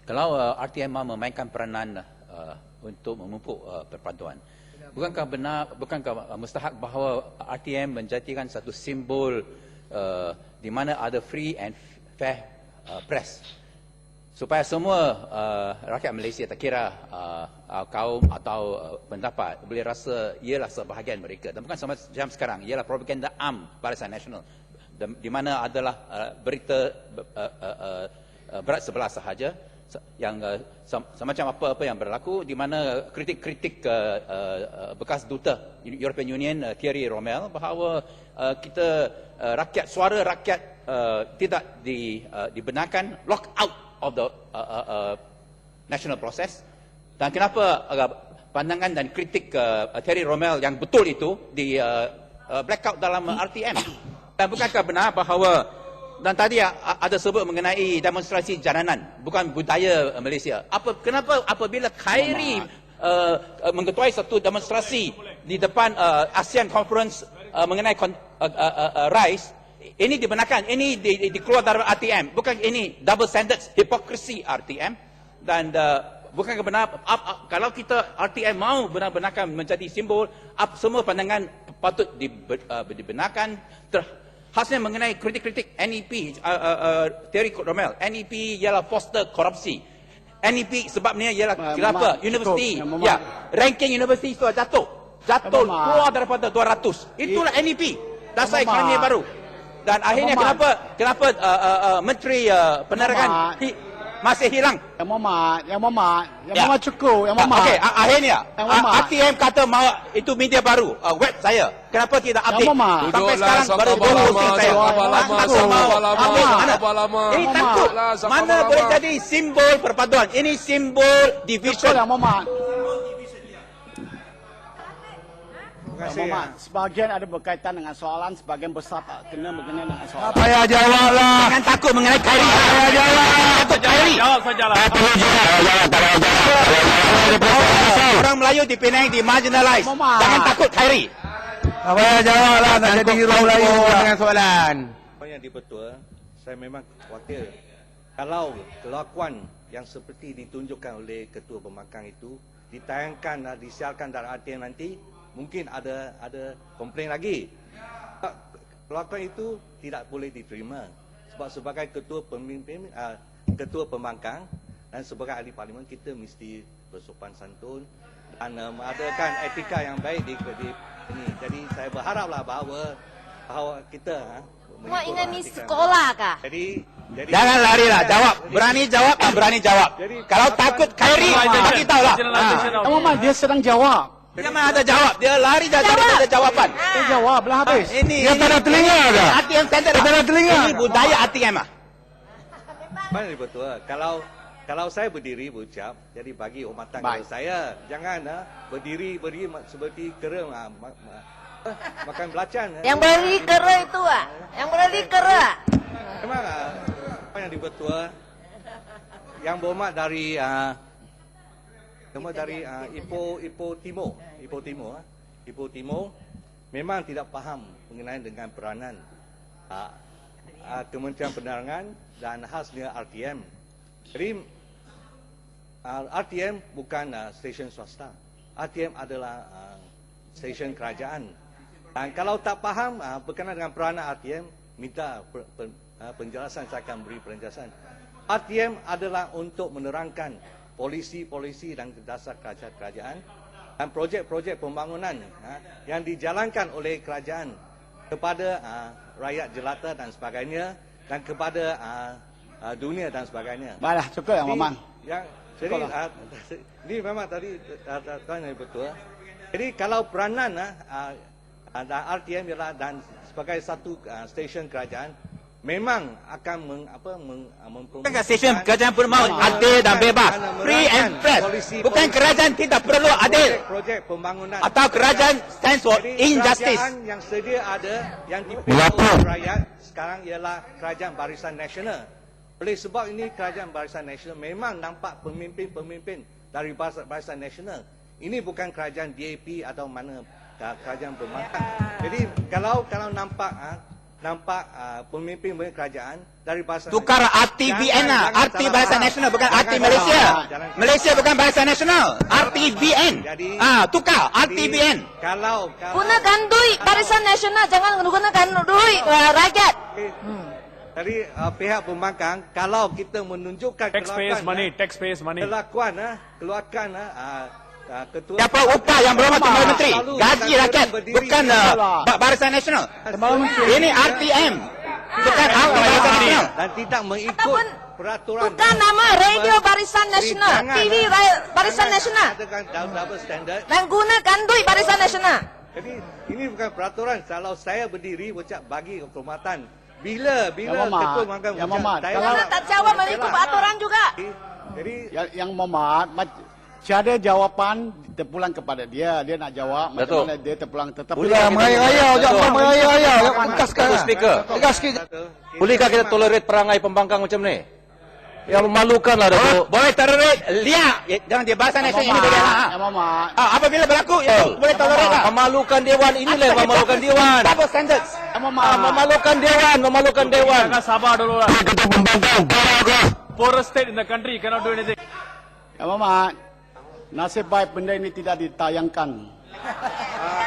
Kalau RTM mahu memainkan peranan untuk memupuk perpaduan, bukankah mustahak bahawa RTM menjadikan satu simbol di mana ada free and fair press, supaya semua rakyat Malaysia, tak kira kaum atau pendapat, boleh rasa ialah sebahagian mereka, dan bukan sama macam sekarang, ialah propaganda am Barisan Nasional, di mana adalah berita berat sebelah sahaja, yang semacam apa-apa yang berlaku, di mana kritik-kritik bekas duta European Union Thierry Rommel bahawa kita suara rakyat tidak dibenarkan, lock out of the national process. Dan kenapa pandangan dan kritik Thierry Rommel yang betul itu di blackout dalam RTM? Dan bukankah benar bahawa, dan tadi ada sebut mengenai demonstrasi jalanan, bukan budaya Malaysia. Kenapa apabila Khairi mengetuai satu demonstrasi di depan ASEAN Conference mengenai RISE, ini dibenarkan, ini dikeluar dari RTM, bukan ini double standards, hipokrisi RTM. Dan bukan benar, kalau kita RTM mau benar-benarkan menjadi simbol, semua pandangan patut dibenarkan. Khasnya mengenai kritik-kritik NEP, Thierry Rommel, NEP ialah foster korupsi. NEP sebabnya ialah kenapa universiti, ranking universiti itu jatuh keluar daripada 200. Itulah NEP, dasar ekonomi baru. Dan akhirnya kenapa Menteri Penerangan masih hilang? Yang Muhammad cukup, yang Muhammad. Okey, akhirnya RTM kata mau itu media baru, web saya. Kenapa tidak update? Sampai sekarang baru posting saya. Ini takut. Mana boleh jadi simbol perpaduan? Ini simbol division. Yang Muhammad. Muhammad, sebahagian ada berkaitan dengan soalan, sebahagian besar tak kena berkenaan dengan soalan. Apa ya jawablah. Jangan takut mengenai Khairi. Apa jawab? Takut Khairi. Jawab sajalah. Orang Melayu di Penang di marginalize. Jangan takut Khairi. Apa ya jawablah, tak jadi orang Melayu dengan soalan. Apa yang dibetul, saya memang khawatir kalau kelakuan yang seperti ditunjukkan oleh Ketua Pembangkang itu ditayangkan, disiarkan dari RTM nanti, mungkin ada komplain lagi. Kelakuan itu tidak boleh diterima. Sebab sebagai ketua pembangkang dan sebagai ahli parlimen, kita mesti bersopan santun dan mengadakan etika yang baik di ini. Jadi saya berharaplah bahawa kita Mak ingat ni sekolah kah? Jadi Jangan larilah, jawab. Berani jawab, berani jawab. Kalau takut Khairi, bagi tahulah. Yang Muhammad, dia sedang jawab. Dia mana ada jawab, dia lari daripada jawapan. Dia jawab lah habis. Ini Dia tak ada telinga ke? RTM standard. Dia tak ada telinga. Ini budaya RTM ah. mana betul? Kalau saya berdiri berucap, jadi bagi hormatan kepada saya, jangan berdiri seperti kera makan belacan. Yang beri kera itu yang beri kera. Memang apa yang dibetul? Yang berhormat dari Ipoh Timur memang tidak faham mengenai dengan peranan Kementerian Penerangan dan khasnya RTM. Jadi RTM bukan stesen swasta. RTM adalah stesen kerajaan. Dan kalau tak faham berkenaan dengan peranan RTM, minta penjelasan, saya akan beri penjelasan. RTM adalah untuk menerangkan polisi-polisi dan dasar kerajaan dan projek-projek pembangunan yang dijalankan oleh kerajaan kepada rakyat jelata dan sebagainya, dan kepada dunia dan sebagainya. Baiklah, cukup yang Muhammad. Ini memang tadi tanya betul. Jadi kalau peranan RTM ialah dan sebagai satu stesen kerajaan, memang akan Bukan stesen kerajaan pun mahu adil dan bebas, free and fair. Bukan kerajaan tidak perlu adil, projek pembangunan atau kerajaan stands for injustice. Kerajaan yang sedia ada yang dipilih oleh rakyat sekarang ialah kerajaan Barisan Nasional. Oleh sebab ini kerajaan Barisan Nasional memang nampak pemimpin-pemimpin dari Barisan Nasional. Ini bukan kerajaan DAP atau mana kerajaan pembangkang. Jadi kalau nampak nampak pemimpin kerajaan dari bahasa Tukar RTBN lah. Jangan RT salah bahasa faham. nasional bukan Jangan RT salah Malaysia. faham. Jangan- Malaysia bukan bahasa nasional. RTBN. Jadi- Tukar Jadi, RTBN. Kalau Gunakan duit Barisan Nasional, jangan gunakan duit rakyat. Dari pihak pembangkang, kalau kita menunjukkan Taxpayers money, taxpayers money. kelakuan keluarkan ketua Siapa upah yang berhormat Perdana Menteri? Selalu Gaji kita rakyat berdiri bukan di Barisan Nasional. Ini RTM. Bukan Barisan Nasional. dan tidak mengikut Ataupun peraturan. bukan nama Radio Barisan Nasional, Jangan, TV Barisan jangan Nasional. Katakan double standard. Dan gunakan duit Barisan Nasional. Jadi ini bukan peraturan. Kalau saya berdiri ucap bagi kehormatan. Bila Ya, Mamat. ketua pembangkang Ya, ucap, Mamat. saya Karena tak jawab mengikut aturan juga. Jadi Yang Mamat, tiada jawapan terpulang kepada dia. Dia nak jawab, macam Betul. mana dia terpulang tetap. Boleh merayau-rayau, jangan merayau-rayau. Tegaskan. Speaker. Tegas sikit. Bolehkah kita tolerate perangai pembangkang macam ni? Yang memalukan lah, Datuk. Boleh tolerate. Lihat. Jangan dia bahasa nasional ini dia. Ya, Mamat. Apabila berlaku, itu boleh tolerate lah. Memalukan Dewan, inilah yang memalukan Dewan. Double standards. Ya, Mamat. Memalukan Dewan, memalukan Dewan. Jangan sabar dulu lah. Poorest state in the country cannot do anything. Ya, Mamat. Nasib baik benda ini tidak ditayangkan.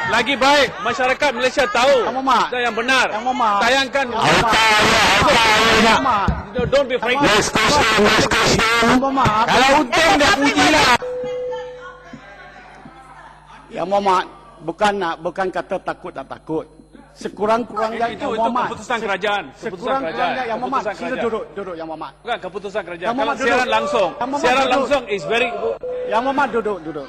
Lagi baik masyarakat Malaysia tahu Yang Mamat. yang benar. Yang Mamat. Tayangkan. Ya, Mamat. Don't be frightened. Ya, Mamat. Kalau untung dah puji lah. Ya, Mamat. Bukan kata takut tak takut. Sekurang-kurangnya Itu Yang Mamat. keputusan kerajaan. Keputusan Sekurang-kurangnya kerajaan. Yang Mamat. Keputusan Sila kerajaan. duduk Yang Mamat. Bukan keputusan kerajaan. Yang Kalau Mamat siaran duduk. langsung. Yang Mamat Siaran duduk. langsung is very Yang Mamat duduk.